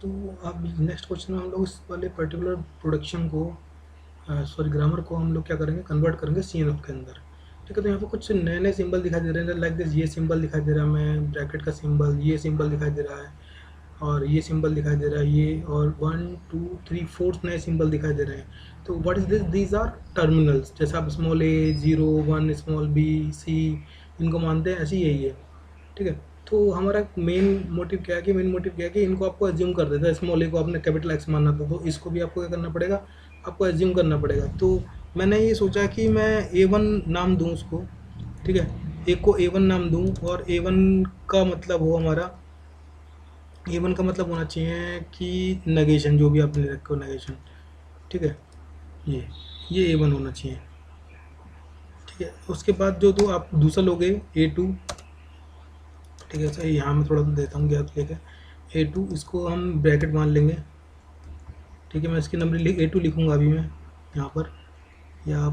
तो अब next question में हम लोग इस वाले पर्टिकुलर प्रोडक्शन को सॉरी ग्रामर को हम लोग क्या करेंगे, कन्वर्ट करेंगे सीएनएफ के अंदर। ठीक है, तो यहाँ पे कुछ नए नए सिंबल दिखाई दे रहे हैं, लाइक दिस, ये सिंबल दिखाई दे रहा है हमें, ब्रैकेट का सिंबल, ये सिंबल दिखाई दे रहा है, और ये सिंबल दिखाई दे रहा है, ये, और 1 2 3 4 नए सिंबल दिखाई दे रहे हैं। तो what is this, these are terminals. जैसे आप small A, 0 1, small B, C, इनको मानते हैं, ऐसे ही यही है। ठीक है, तो हमारा मेन मोटिव क्या है कि इनको आपको एज्यूम कर देता है। स्मॉल ए को आपने कैपिटल एक्स मानना था, तो इसको भी आपको क्या करना पड़ेगा, आपको एज्यूम करना पड़ेगा। तो मैंने ये सोचा कि मैं A1 नाम दूं उसको। ठीक है, एक को A1 नाम दूं, और A1 का मतलब हो हमारा, A1 का मतलब होना चाहिए कि नेगेशन, जो भी आपने रखे हो नेगेशन। ठीक है, ये A1 होना चाहिए। ठीक है, उसके बाद जो दो आप दूसरा लोगे A2। ठीक है, सही, यहाँ मैं थोड़ा सा देता हूँ गैप लेके। A2 इसको हम ब्रैकेट मान लेंगे। ठीक है, मैं इसकी नंबर A2 लिखूँगा अभी मैं यहाँ पर, या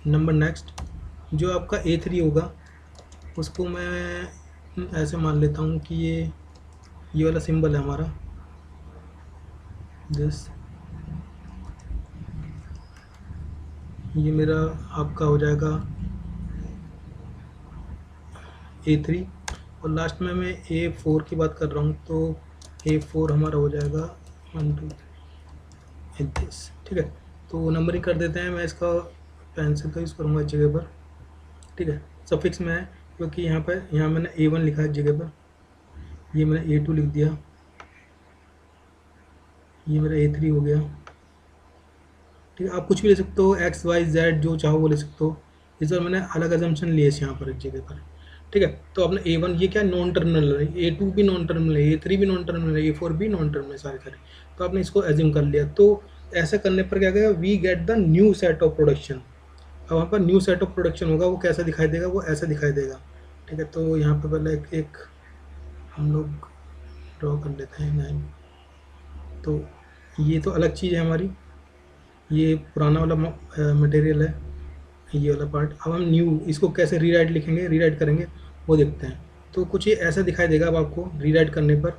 नंबर नेक्स्ट। जो आपका A3 होगा उसको मैं ऐसे मान लेता हूँ कि ये वाला सिंबल है हमारा, दिस, ये मेरा आपका हो जाएगा A3। और लास्ट में मैं A4 की बात कर रहा हूँ, तो A4 हमारा हो जाएगा 1 2 दिस। ठीक है, तो नंबरिंग कर देते हैं। मैं इसका पेंसिल का यूज़ करूँगा इस जगह पर। ठीक है, सफिक्स में है, क्योंकि यहाँ मैंने A1 लिखा है इस जगह पर, ये मैंने A2 लिख दिया, ये मेरा A3 हो गया। ठीक है, आप कुछ भी ले सकते हो, एक्स वाई जेड जो चाहो वो ले सकते हो। इस बार मैंने अलग एजम्पशन लिए यहाँ पर एक जगह पर। ठीक है, तो आपने A1 ये क्या नॉन टर्मिनल है, A2 भी नॉन टर्मिनल है, A3 भी नॉन टर्मिनल है, A4 भी नॉन टर्मिनल है, सारे सारे। तो आपने इसको एज्यूम कर लिया। तो ऐसा करने पर क्या करेगा, we get the new set of production. अब वहाँ पर न्यू सेट ऑफ प्रोडक्शन होगा, वो कैसा दिखाई देगा, वो ऐसा दिखाई देगा। ठीक है, तो यहाँ पर पहले एक हम लोग ड्रॉ कर लेते हैं लाइन। तो ये तो अलग चीज़ है हमारी, ये पुराना वाला मटेरियल है, ये वाला पार्ट। अब हम न्यू इसको कैसे रीराइट लिखेंगे, रीराइट करेंगे, वो देखते हैं। तो कुछ ये ऐसा दिखाई देगा अब आपको रीराइट करने पर।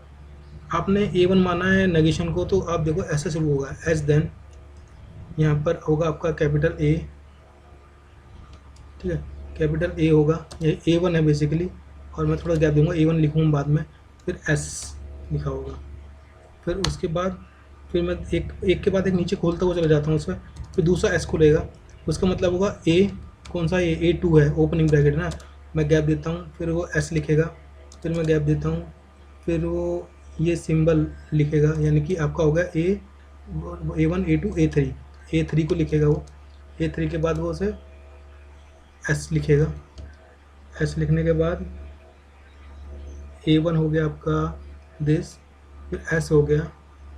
आपने A1 माना है नेगेशन को, तो आप देखो ऐसे शुरू होगा, एस देन यहाँ पर होगा आपका कैपिटल A। ठीक है, कैपिटल A होगा, ये A1 है बेसिकली, और मैं थोड़ा गैप दूंगा, A1 लिखूँगा बाद में, फिर S लिखा होगा। फिर उसके बाद फिर मैं एक एक के बाद एक नीचे खोलता हुआ चला जाता हूँ उसमें, फिर दूसरा एस खुलेगा, उसका मतलब होगा ए, कौन सा A2 है, ओपनिंग ब्रैकेट ना। मैं गैप देता हूँ, फिर वो एस लिखेगा, फिर मैं गैप देता हूँ, फिर वो ये सिंबल लिखेगा, यानी कि आपका होगा A1 A2 A3 को लिखेगा वो। A3 के बाद वो उसे एस लिखेगा, एस लिखने के बाद A1 हो गया आपका दिस, फिर एस हो गया,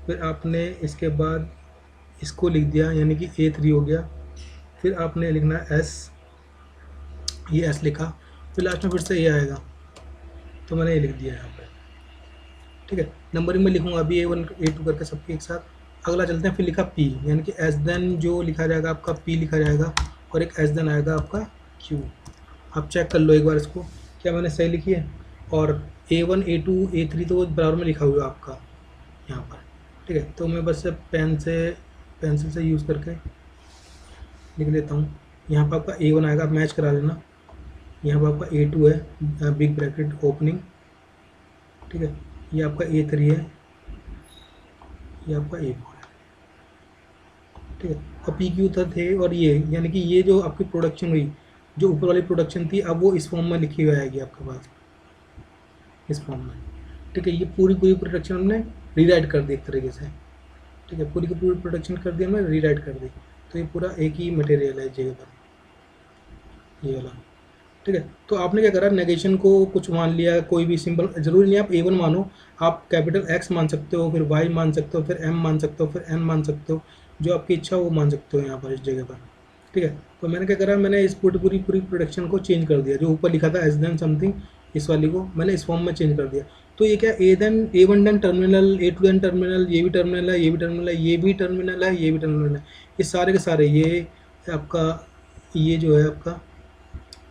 फिर आपने इसके बाद इसको लिख दिया, यानी कि A3 हो गया। फिर आपने लिखना है एस, ये एस लिखा, फिर लास्ट में फिर से ये आएगा, तो मैंने ये लिख दिया यहाँ पे। ठीक है, नंबरिंग में लिखूँगा अभी A1 A2 करके सबके एक साथ। अगला चलते हैं, फिर लिखा P, यानी कि एस देन जो लिखा जाएगा आपका P लिखा जाएगा, और एक एस देन आएगा आपका Q। आप चेक कर लो एक बार इसको, क्या मैंने सही लिखी है। और A1 A2 A3 तो बराबर में लिखा हुआ है आपका यहाँ पर। ठीक है, तो मैं बस पेंसिल से यूज़ करके लिख लेता हूँ। यहाँ पर आपका A1 आएगा, आप मैच करा लेना। यहाँ पर आपका A2 है, बिग ब्रैकेट ओपनिंग। ठीक है, ये आपका A3 है, ये आपका A4 है। ठीक है, और PQ थे, और ये यानी कि ये जो आपकी प्रोडक्शन हुई, जो ऊपर वाली प्रोडक्शन थी, अब वो इस फॉर्म में लिखी हुई आएगी आपके पास, इस फॉर्म में। ठीक है, ये पूरी पूरी प्रोडक्शन हमने रीराइट कर दी एक तरीके से। ठीक है, पूरी की पूरी प्रोडक्शन कर दी, हमने रीराइट कर दी। तो ये पूरा एक ही मटेरियल है जगह पर, ये वाला। ठीक है, तो आपने क्या करा, नेगेशन को कुछ मान लिया, कोई भी सिंबल, जरूरी नहीं आप A1 मानो, आप कैपिटल X मान सकते हो, फिर Y मान सकते हो, फिर M मान सकते हो, फिर N मान सकते हो, जो आपकी इच्छा हो वो मान सकते हो यहाँ पर इस जगह पर। ठीक है, तो मैंने क्या करा, मैंने इस पूरी पूरी पूरी प्रोडक्शन को चेंज कर दिया, जो ऊपर लिखा था एस देन समथिंग, इस वाली को मैंने इस फॉर्म में चेंज कर दिया। तो ये क्या, A1 then terminal, A2 then terminal, ये भी टर्मिनल है, ये भी टर्मिनल है, ये भी टर्मिनल है, ये भी टर्मिनल है, ये सारे के सारे, ये आपका, ये जो है आपका,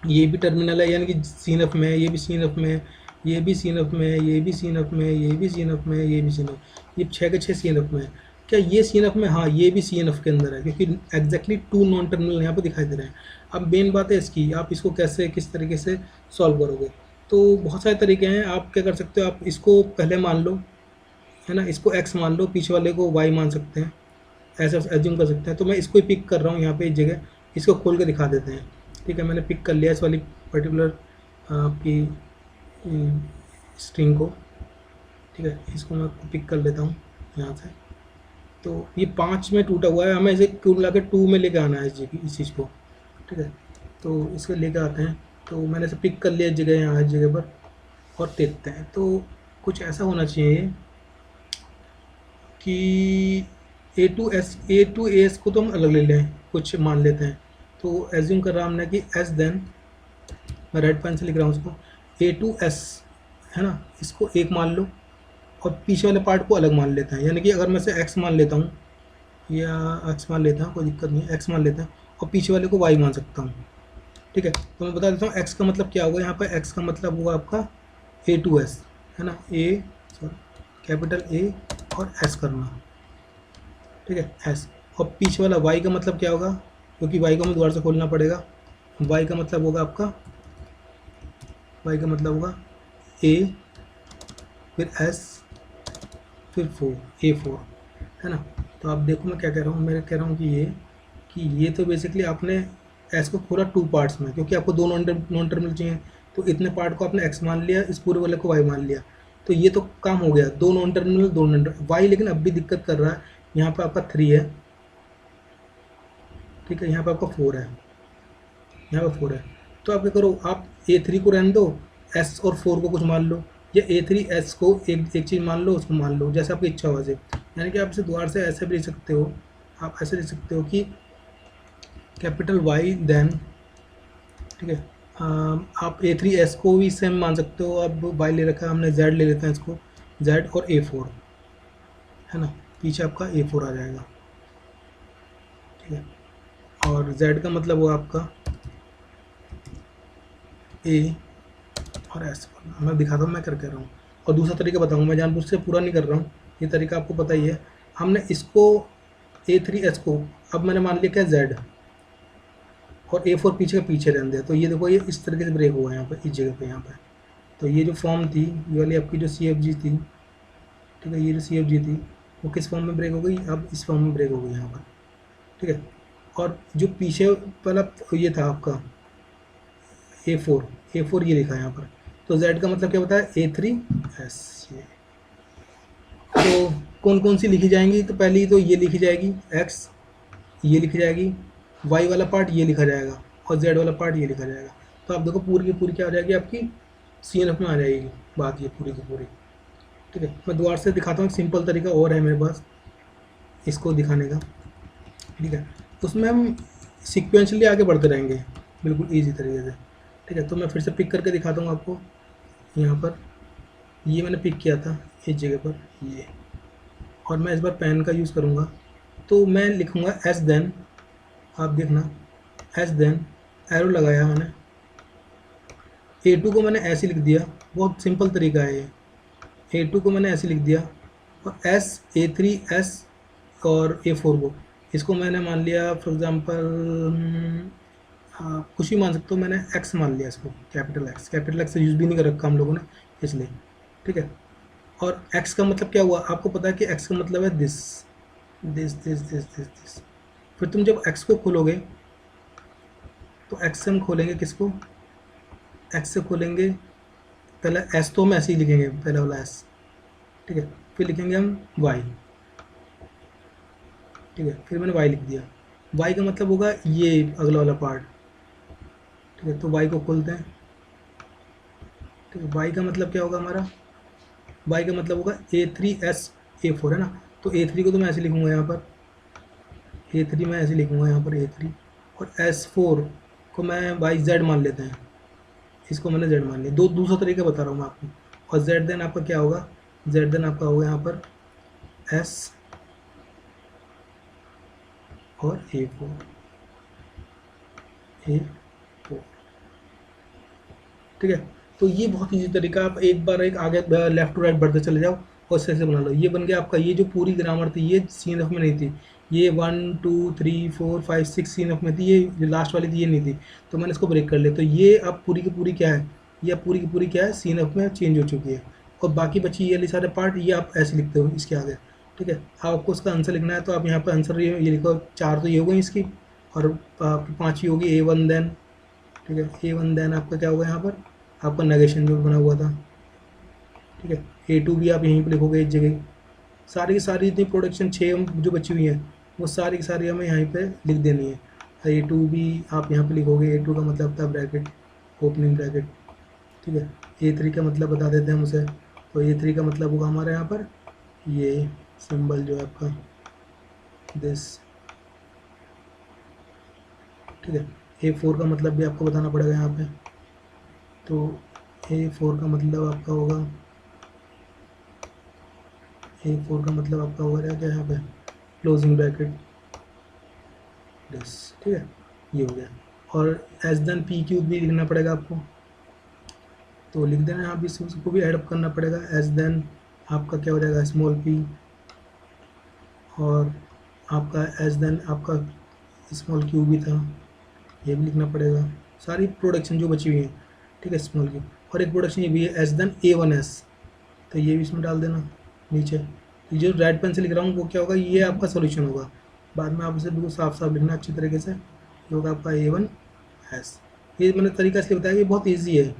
ये भी टर्मिनल है, यानी कि सीन एफ में है, ये भी सीन एफ में है, ये भी सी एन एफ में है, ये भी सी एन एफ में है, ये भी सी एन एफ में है, ये भी सी एन एफ, ये 6 के 6 सी एन एफ में है। क्या ये सी एन एफ में? हाँ, ये भी सी एन एफ के अंदर है, क्योंकि एग्जैक्टली 2 नॉन टर्मिनल यहाँ पर दिखाई दे रहे हैं। अब मेन बात है इसकी, आप इसको कैसे किस तरीके से सॉल्व करोगे? तो बहुत सारे तरीके हैं। आप क्या कर सकते हो, आप इसको पहले मान लो, है ना, इसको x मान लो, पीछे वाले को y मान सकते हैं, ऐसा एज्यूम कर सकते हैं। तो मैं इसको ही पिक कर रहा हूँ यहाँ पे इस जगह, इसको खोल के दिखा देते हैं। ठीक है, मैंने पिक कर लिया इस वाली पर्टिकुलर आपकी स्ट्रिंग को। ठीक है, इसको मैं पिक कर लेता हूँ यहाँ से। तो ये 5 में टूटा हुआ है, हमें इसे क्यों ला के 2 में लेके आना है इस चीज़ को। ठीक है, तो इसको लेके आते हैं। तो मैंने इसे पिक कर लिया इस जगह, यहाँ इस जगह पर, और देखते हैं। तो कुछ ऐसा होना चाहिए कि ए टू एस को तो हम अलग ले लें, कुछ मान लेते हैं। तो एज्यूम कर रहा हमने कि एस, देन मैं रेड पेन से लिख रहा हूँ उसको, ए टू एस, है ना, इसको एक मान लो, और पीछे वाले पार्ट को अलग मान लेते हैं। यानी कि अगर मैं से एक्स मान लेता हूँ, या एक्स मान लेता हूँ, कोई दिक्कत नहीं है, एक्स मान लेते हैं, और पीछे वाले को वाई मान सकता हूँ। ठीक है, तो मैं बता देता हूँ एक्स का मतलब क्या होगा। यहाँ पर एक्स का मतलब होगा आपका ए टू एस, है ना, ए सॉरी कैपिटल ए और एस करना। ठीक है, एस, और पीछे वाला वाई का मतलब क्या होगा, क्योंकि वाई को हमें दोबारा से खोलना पड़ेगा। वाई का मतलब होगा आपका, वाई का मतलब होगा ए, फिर एस, फिर 4, A4, है ना। तो आप देखो मैं क्या कह रहा हूँ, मैं कह रहा हूँ कि ये तो बेसिकली आपने एस को खोला 2 पार्ट्स में, क्योंकि आपको 2 नॉन टर्मिनल चाहिए। तो इतने पार्ट को आपने एक्स मान लिया, इस पूरे वाले को वाई मान लिया। तो ये तो काम हो गया, 2 non terminal, 2 non terminal Y. लेकिन अब भी दिक्कत कर रहा है, यहाँ पर आपका 3 है। ठीक है, यहाँ पर आपका 4 है, यहाँ पर 4 है। तो आप क्या करो, आप A3 को रहने दो, एस और 4 को कुछ मान लो, या A3 एस को एक चीज़ मान लो, उसको मान लो, जैसे आपकी इच्छा हो वैसे। यानी कि आप इसे दोबारा से ऐसे भी लिख सकते हो, आप ऐसे लिख सकते हो कि कैपिटल वाई देन, ठीक है, आप A3 एस को भी सेम मान सकते हो। अब वाई ले रखा है हमने, जेड ले लेते हैं इसको, जेड और A4, है ना, पीछे आपका A4 आ जाएगा। ठीक है, और जेड का मतलब हुआ आपका ए और एस। मैं दिखाता हूँ मैं कर रहा हूँ, और दूसरा तरीका बताऊँगा, मैं जानबूझ से पूरा नहीं कर रहा हूँ, ये तरीका आपको पता ही है। हमने इसको A3 एस को, अब मैंने मान लिया क्या जेड, और A4 पीछे का पीछे रहने दिया। तो ये देखो, ये इस तरीके से ब्रेक हुआ है यहाँ पर, इस जगह पे यहाँ पर। तो ये जो फॉर्म थी, ये वाली आपकी जो CFG थी, ठीक है, ये जो CFG थी, वो किस फॉर्म में ब्रेक हो गई, अब इस फॉर्म में ब्रेक हो गई यहाँ पर। ठीक है, और जो पीछे वाला ये था आपका A4 ये लिखा है यहाँ पर। तो Z का मतलब क्या होता है, A3 एस। ये तो कौन कौन सी लिखी जाएंगी, तो पहली तो ये लिखी जाएगी X, ये लिखी जाएगी, Y वाला पार्ट ये लिखा जाएगा, और Z वाला पार्ट ये लिखा जाएगा। तो आप देखो पूरी की पूरी क्या हो जाएगी आपकी, CNF में आ जाएगी बात, ये पूरी की पूरी। ठीक है, मैं दोबारा से दिखाता हूँ, एक सिंपल तरीका और है मेरे पास इसको दिखाने का। ठीक है, उसमें हम सिक्वेंशली आगे बढ़ते रहेंगे, बिल्कुल ईजी तरीके से। ठीक है, तो मैं फिर से पिक करके दिखाता हूँ आपको। यहाँ पर ये मैंने पिक किया था इस जगह पर, ये, और मैं इस बार पेन का यूज़ करूँगा। तो मैं लिखूँगा एस देन, आप देखना, एस देन एरो लगाया मैंने, A2 को मैंने ऐसे लिख दिया, बहुत सिंपल तरीका है ये। A2 को मैंने ऐसे लिख दिया, और एस, A3 एस और A4 को, इसको मैंने मान लिया फॉर एग्ज़ाम्पल, कुछ भी मान सकते हो, मैंने एक्स मान लिया इसको, कैपिटल एक्स यूज़ भी नहीं कर रखा हम लोगों ने, इसलिए। ठीक है, और एक्स का मतलब क्या हुआ, आपको पता है कि एक्स का मतलब है this this this this this this. फिर तुम जब एक्स को खोलोगे, तो एक्स से हम खोलेंगे किसको, एक्स से खोलेंगे पहले एस, तो हम ऐसे ही लिखेंगे, पहला वाला एस। ठीक है, फिर लिखेंगे हम वाई। ठीक है, फिर मैंने वाई लिख दिया, वाई का मतलब होगा ये अगला वाला पार्ट। ठीक है, तो वाई को खोलते हैं। ठीक है, वाई का मतलब क्या होगा हमारा, वाई का मतलब होगा A3 एस A4, है ना। तो A3 को तो मैं ऐसे लिखूँगा यहाँ पर, A3 मैं ऐसे लिखूँगा यहाँ पर A3, और S4 को मैं वाई जेड मान लेते हैं, इसको मैंने जेड मान लिया। दूसरा तरीका बता रहा हूँ मैं आपको। और जेड देन आपका क्या होगा, जेड देन आपका होगा यहाँ पर एस और A4, A4। ठीक है, तो ये बहुत ईजी तरीका, आप एक बार एक आगे लेफ्ट टू राइट बढ़ते चले जाओ और से बना लो। ये बन गया आपका, ये जो पूरी ग्रामर थी ये CNF में नहीं थी, ये 1 2 3 4 5 6 CNF में थी, ये जो लास्ट वाली थी ये नहीं थी, तो मैंने इसको ब्रेक कर लिया। तो ये अब पूरी की पूरी क्या है, ये अब पूरी की पूरी क्या है, CNF में चेंज हो चुकी है। और बाकी बची ये वाली सारे पार्ट ये आप ऐसे लिखते हो इसके आगे, ठीक है। आपको उसका आंसर लिखना है तो आप यहाँ पर आंसर ये लिखो, 4 तो ये हो गई इसकी, और आपकी 5 होगी A1 देन, ठीक है। A1 देन आपका क्या होगा यहाँ पर, आपका नेगेशन जो बना हुआ था, ठीक है। A2 भी आप यहीं पर लिखोगे इस जगह। सारी की सारी इतनी प्रोडक्शन 6 जो बची हुई है वो सारी की सारी हमें यहीं पे लिख देनी है। A2 भी आप यहाँ पे लिखोगे, A2 का मतलब था ब्रैकेट, ओपनिंग ब्रैकेट, ठीक है। A3 का मतलब बता देते हैं हम उसे, तो A3 का मतलब होगा हमारे यहाँ पर ये सिंबल जो है आपका दिस, ठीक है। A4 का मतलब भी आपको बताना पड़ेगा यहाँ पे, तो A4 का मतलब आपका होगा, A4 का मतलब आपका होगा क्या यहाँ पे, क्लोजिंग ब्रैकेट दिस, ठीक है। ये हो गया। और एस देन PQ भी लिखना पड़ेगा आपको, तो लिख देना आप, इसको भी एडअप करना पड़ेगा। एस देन आपका क्या हो जाएगा, स्मॉल p, और आपका एस देन आपका स्मॉल q भी था, ये भी लिखना पड़ेगा। सारी प्रोडक्शन जो बची हुई है, ठीक है, स्मॉल q। और एक प्रोडक्शन ये भी है एस देन A1S, तो ये भी इसमें डाल देना नीचे। तो जो रेड पेन से लिख रहा हूँ वो क्या होगा, ये आपका सोल्यूशन होगा। बाद में आप इसे बिल्कुल साफ साफ लिखना अच्छी तरीके से, ये होगा आपका A1S। ये मैंने तरीका इसलिए बताया कि बहुत ईजी है,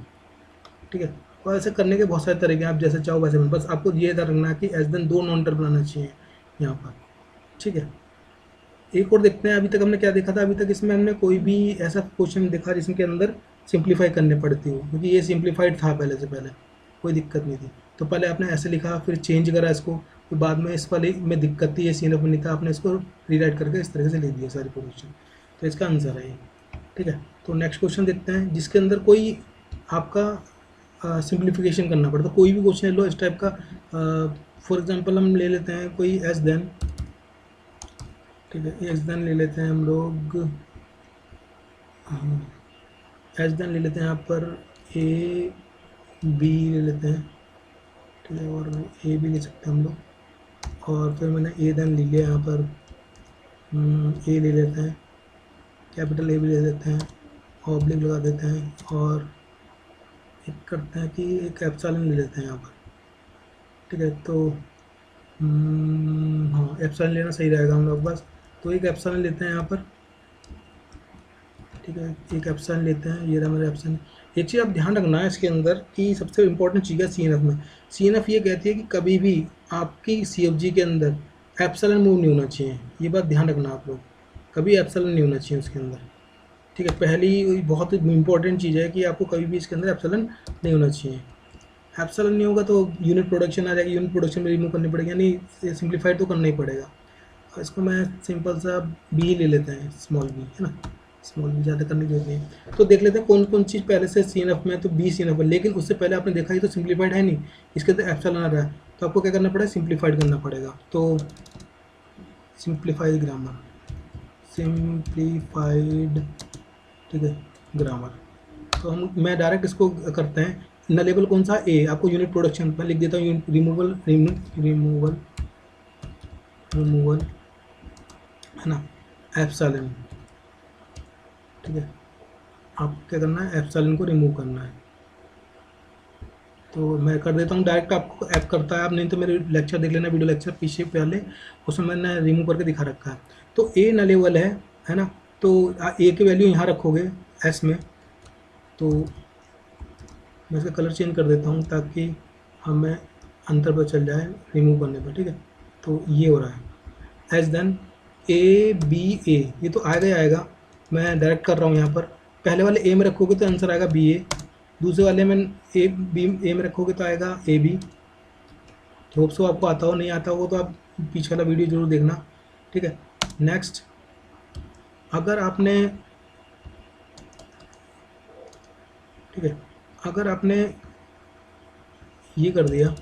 ठीक है। और ऐसे करने के बहुत सारे तरीके हैं, आप जैसे चाहो वैसे, बस आपको ये ध्यान रखना है कि एस देन 2 नॉन टर्म बनाना चाहिए यहाँ पर, ठीक है। एक और देखते हैं, अभी तक हमने क्या देखा था, अभी तक इसमें हमने कोई भी ऐसा क्वेश्चन देखा जिसके अंदर सिंप्लीफाई करने पड़ती हो, क्योंकि ये सिंप्लीफाइड था पहले से, पहले कोई दिक्कत नहीं थी। तो पहले आपने ऐसे लिखा, फिर चेंज करा इसको, फिर बाद में इस वाले में दिक्कत थी, ये CNF में नहीं था, आपने इसको रीराइट करके इस तरह से लिख दिया सारी क्वेश्चन। तो इसका आंसर है ये, ठीक है। तो नेक्स्ट क्वेश्चन देखते हैं जिसके अंदर कोई आपका सिंप्लीफिकेशन करना पड़ता है। कोई भी क्वेश्चन ले लो इस टाइप का, फॉर एग्जांपल हम ले लेते हैं कोई एस देन, ठीक है, एस देन ले लेते हैं हम लोग, एस देन ले लेते हैं यहाँ पर AB ले लेते हैं, ठीक है, और AB ले सकते हैं हम लोग। और फिर मैंने A देन ले लिया, यहाँ पर A ले लेते हैं, कैपिटल A भी ले लेते हैं, ऑब्लिक लगा देते हैं, और एक करते हैं कि एक एप्सिलॉन ले लेते हैं यहाँ पर, ठीक है। तो हाँ, एप्सिलॉन लेना सही रहेगा हम लोग बस। तो एक एप्सिलॉन लेते हैं यहाँ पर, ठीक है, एक एप्सिलॉन लेते हैं, ये रहा मेरा एप्सिलॉन। एक चीज़ आप ध्यान रखना है इसके अंदर कि सबसे इंपॉर्टेंट चीज़ है CNF में, CNF ये कहती है कि कभी भी आपकी CFG के अंदर एप्सिलॉन मूव नहीं होना चाहिए। ये बात ध्यान रखना आप लोग, कभी एप्सिलॉन नहीं होना चाहिए उसके अंदर, ठीक है। पहली बहुत इंपॉर्टेंट चीज़ है कि आपको कभी भी इसके अंदर एप्सिलॉन नहीं होना चाहिए। एप्सिलॉन नहीं होगा तो यूनिट प्रोडक्शन आ जाएगी, यूनिट प्रोडक्शन में रिमूव करनी पड़ेगी, यानी सिंप्लीफाइड तो करना ही पड़ेगा। इसको मैं सिंपल सा B ले लेते हैं, स्मॉल b, है ना, स्मॉल b, ज़्यादा करने की जरूरत नहीं। तो देख लेते हैं कौन कौन चीज़ पहले से CNF में, तो B CNF है, लेकिन उससे पहले आपने देखा ही तो सिंप्लीफाइड है नहीं, इसके अंदर एप्सिलॉन आ रहा है, तो आपको क्या करना पड़ेगा, सिंप्लीफाइड करना पड़ेगा। तो सिंप्लीफाइड ग्रामर, सिंप्लीफाइड, ठीक है, ग्रामर। तो मैं डायरेक्ट इसको करते हैं, नलेबल कौन सा, A, आपको यूनिट प्रोडक्शन पर लिख देता हूँ, रिमूवल है ना, एप्सिलॉन, ठीक है। आप क्या करना है, एप्सिलॉन को रिमूव करना है। तो मैं कर देता हूँ डायरेक्ट, आपको ऐप करता है, आप नहीं तो मेरे लेक्चर देख लेना, वीडियो लेक्चर पीछे पहले, उसमें मैंने रिमूव करके दिखा रखा है। तो A नलेबल है ना, तो A की वैल्यू यहाँ रखोगे S में, तो मैं इसका कलर चेंज कर देता हूँ ताकि हमें अंतर पता चल जाए रिमूव करने पर, ठीक है। तो ये हो रहा है एस देन ABA, ये तो आएगा ही आएगा, मैं डायरेक्ट कर रहा हूँ यहाँ पर। पहले वाले A में रखोगे तो आंसर आएगा BA, दूसरे वाले में A में रखोगे तो आएगा AB। होप सो आपको आता हो, नहीं आता हो तो आप पीछे वाला वीडियो जरूर देखना, ठीक है। नेक्स्ट, अगर आपने, ठीक है, अगर आपने ये कर दिया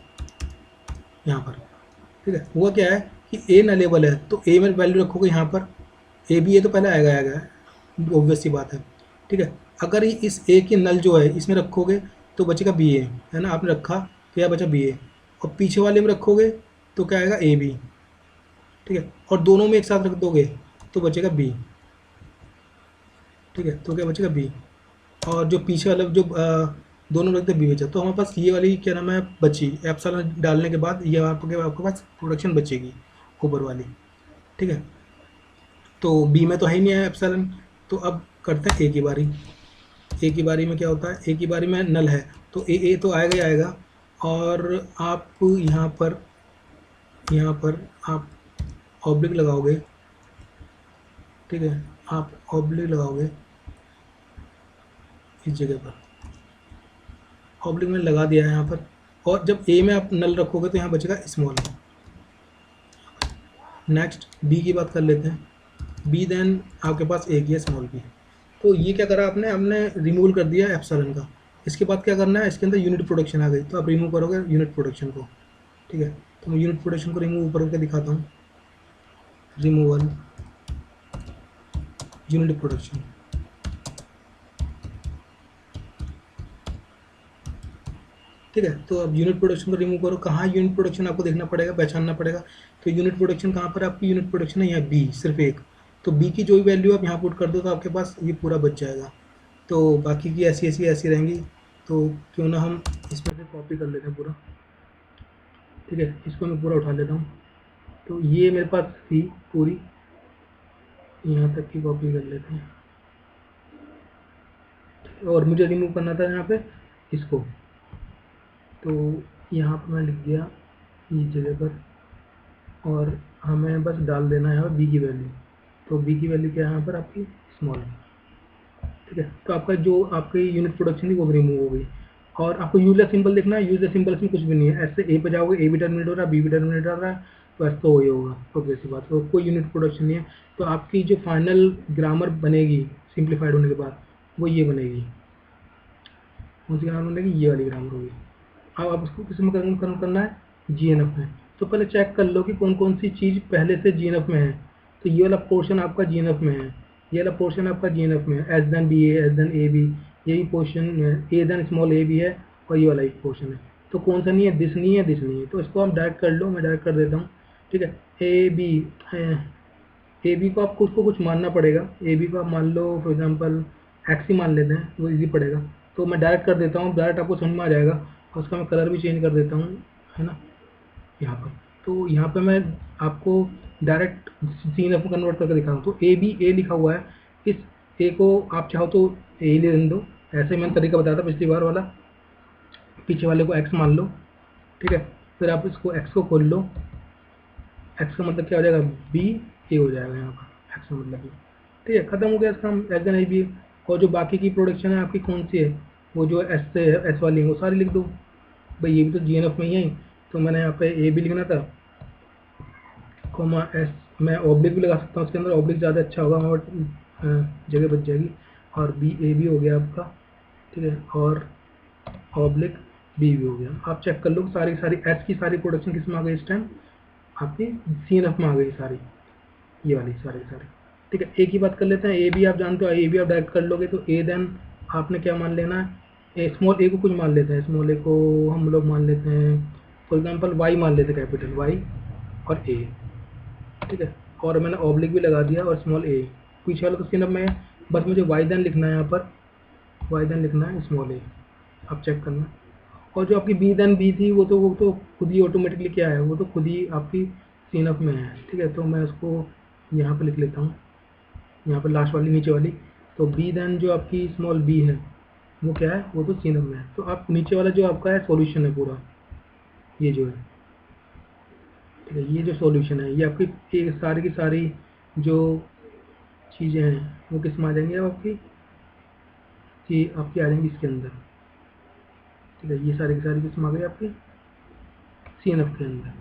यहाँ पर, ठीक है, हुआ क्या है कि A नलेबल है तो A में वैल्यू रखोगे यहाँ पर, ABA तो पहले आएगा, ऑब्वियस सी बात है, ठीक है। अगर इस A की नल जो है इसमें रखोगे तो बचेगा बी ए, है ना, आपने रखा तो यह बचा बी ए, और पीछे वाले में रखोगे तो क्या आएगा ए बी, ठीक है, और दोनों में एक साथ रख दोगे तो बचेगा बी, ठीक है, तो क्या बचेगा बी, और जो पीछे वाला जो दोनों रखते बी बचा, तो हमारे पास ये वाली क्या नाम है बची, एप्सिलॉन डालने के बाद ये आपके पास प्रोडक्शन बचेगी ऊपर वाली, ठीक है। तो बी में तो है ही नहीं है एप्सिलॉन, तो अब करते हैं ए की बारी। ए की बारी में क्या होता है, ए की बारी में नल है, तो ए तो आएगा ही आएगा, और आप यहाँ पर आप ऑब्लिक लगाओगे, ठीक है, आप ऑब्लिक लगाओगे इस जगह पर, ऑब्लिक में लगा दिया है यहाँ पर, और जब ए में आप नल रखोगे तो यहाँ बचेगा स्मॉल। नेक्स्ट बी की बात कर लेते हैं। बी देन आपके पास ए की है स्मॉल बी, तो ये क्या करा आपने, हमने रिमूव कर दिया एप्सिलॉन का। इसके बाद क्या करना है, इसके अंदर यूनिट प्रोडक्शन आ गई, तो आप रिमूव करोगे यूनिट प्रोडक्शन को, ठीक है। तो मैं यूनिट प्रोडक्शन को रिमूव ऊपर करके दिखाता हूँ, रिमूवल यूनिट प्रोडक्शन, ठीक है। तो अब यूनिट प्रोडक्शन को रिमूव करो, कहाँ यूनिट प्रोडक्शन आपको देखना पड़ेगा, पहचानना पड़ेगा। तो यूनिट प्रोडक्शन कहाँ पर, आपकी यूनिट प्रोडक्शन है यहाँ बी, सिर्फ एक, तो बी की जो भी वैल्यू आप यहाँ पुट कर दो तो आपके पास ये पूरा बच जाएगा। तो बाकी की ऐसी रहेंगी, तो क्यों ना हम इसमें से कॉपी कर लेते हैं पूरा, ठीक है, इसको मैं पूरा उठा लेता हूँ। तो ये मेरे पास थी पूरी, यहाँ तक की कॉपी कर लेते हैं, और मुझे रिमूव करना था यहाँ पे इसको, तो यहाँ पर मैं लिख दिया इस जगह पर, और हमें बस डाल देना है बी की वैल्यू। तो बी की वैल्यू क्या है यहाँ पर आपकी स्मॉल, ठीक है। तो आपका जो आपकी यूनिट प्रोडक्शन थी वो भी रिमूव हो गई, और आपको यूजर सिंबल देखना है, यूजर सिंबल में कुछ भी नहीं है, ऐसे ए पे जाओगे ए भी टर्मिनेट हो रहा है, बी भी टर्मिनेट हो रहा है, तो ऐसा तो वही होगा, तो कैसी बात, तो कोई यूनिट प्रोडक्शन नहीं है। तो आपकी जो फाइनल ग्रामर बनेगी सिंप्लीफाइड होने के बाद वो ये बनेगी, कौन सी ग्रामर बनेगी, ये वाली ग्रामर होगी। अब आप उसको किस में कन्वर्ट करना है, जीएनएफ में। तो पहले चेक कर लो कि कौन कौन सी चीज़ पहले से जीएनएफ में है। तो ये वाला पोर्शन आपका जीएनएफ में है, ये वाला पोर्शन आपका जीएनएफ में है, S then B A, S then A B, यही portion A then small A B है, और ये वाला एक पोर्शन है। तो कौन सा नहीं है, दिस नहीं है, दिस नहीं है, तो इसको आप डायरेक्ट कर लो, मैं डायरेक्ट कर देता हूँ, ठीक है। ए बी, ए बी को आपको उसको कुछ मानना पड़ेगा, ए बी को आप मान लो फॉर एग्जांपल एक्स ही मान लेते हैं, वो इजी पड़ेगा। तो मैं डायरेक्ट कर देता हूँ, डायरेक्ट आपको समझ में आ जाएगा, और उसका मैं कलर भी चेंज कर देता हूँ, है ना, यहाँ पर। तो यहाँ पे मैं आपको डायरेक्ट सीन में कन्वर्ट करके दिखा रहा हूँ। तो ए बी, ए लिखा हुआ है, इस ए को आप चाहो तो ए ही ले दो, ऐसे मैंने तरीका बताया था पिछली बार वाला, पीछे वाले को एक्स मान लो, ठीक है। फिर आप इसको एक्स को खोल लो, एक्स का मतलब क्या हो जाएगा, बी ए हो जाएगा यहाँ पर, एक्स का मतलब बी, ठीक है, खत्म हो गया इसका एस एन ए बी। और जो बाकी की प्रोडक्शन है आपकी कौन सी है, वो जो एस से एस वाली है वो सारी लिख दो, भाई ये भी तो जी एन एफ में ही है, तो मैंने यहाँ पे ए भी लिखना था, कोमा एस, मैं ऑब्लिक भी लगा सकता हूँ उसके अंदर, ऑब्लिक ज़्यादा अच्छा होगा, हमारे जगह बच जाएगी। और बी ए भी हो गया आपका, ठीक है, और ऑब्लिक बी भी हो गया। आप चेक कर लो सारी सारी एस की सारी प्रोडक्शन किस में आ गई इस टाइम, आपकी सी एन एफ में आ गई सारी, ये वाली सारी सारी, ठीक है। ए की बात कर लेते हैं, ए भी आप जानते हो, ए भी आप डायरेक्ट कर लोगे, तो ए देन आपने क्या मान लेना है, ए स्मॉल ए को कुछ मान लेते हैं, स्मॉल ए को हम लोग मान लेते हैं फॉर एग्जांपल वाई मान लेते हैं, कैपिटल वाई और ए, ठीक है। और मैंने ऑब्लिक भी लगा दिया और स्मॉल ए, पीछे वाला तो सीन अब मैं बस मुझे वाई देन लिखना है, यहाँ पर वाई देन लिखना है स्मॉल ए, आप चेक करना। और जो आपकी बी देन बी थी वो तो खुद ही ऑटोमेटिकली क्या है, वो तो खुद ही आपकी सीन अप में है, ठीक है। तो मैं उसको यहाँ पर लिख लेता हूँ, यहाँ पर लास्ट वाली नीचे वाली, तो बी देन जो आपकी स्मॉल बी है वो क्या है, वो तो सीनम में है। तो आप नीचे वाला जो आपका है सॉल्यूशन है पूरा, ये जो है, ठीक है, ये जो सॉल्यूशन है ये आपकी ये सारी की सारी जो चीज़ें हैं वो किस में आ जाएंगी, अब आपकी कि आपकी आ जाएंगी इसके अंदर, ठीक है। ये सारी की सारी किस में आ गई आपकी सी एन एफ के अंदर,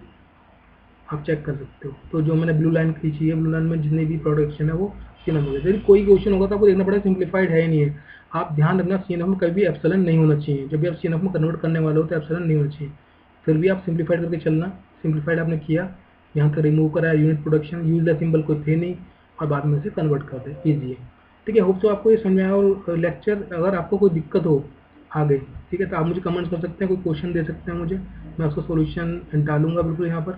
आप चेक कर सकते हो। तो जो मैंने ब्लू लाइन खींची है, ब्लू लाइन में जितनी भी प्रोडक्शन है वो सीएनएफ हो गया। यदि कोई क्वेश्चन होगा तो आपको देखना पड़ेगा सिंप्लीफाइड है ही नहीं है। आप ध्यान रखना सीएनएफ में कभी भी एप्सिलॉन नहीं होना चाहिए, जब भी आप सीएनएफ में कन्वर्ट करने वाले हो तो एप्सिलॉन नहीं होना चाहिए। फिर भी आप सिंप्लीफाइड करके चलना, सिंप्लीफाइड आपने किया, यहाँ तक रिमूव करा unit production, use the symbol कोई थे नहीं, और बाद में से कन्वर्ट कर दे, ईजी है, ठीक है। होप तो आपको ये समझ में आया। और लेक्चर अगर आपको कोई दिक्कत हो आ गई। ठीक है, तो आप मुझे कमेंट्स कर सकते हैं, कोई क्वेश्चन दे सकते हैं मुझे, मैं उसका सॉल्यूशन डालूँगा बिल्कुल यहाँ पर,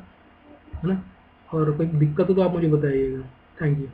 है ना? और कोई दिक्कत हो तो आप मुझे बताइएगा। Thank you.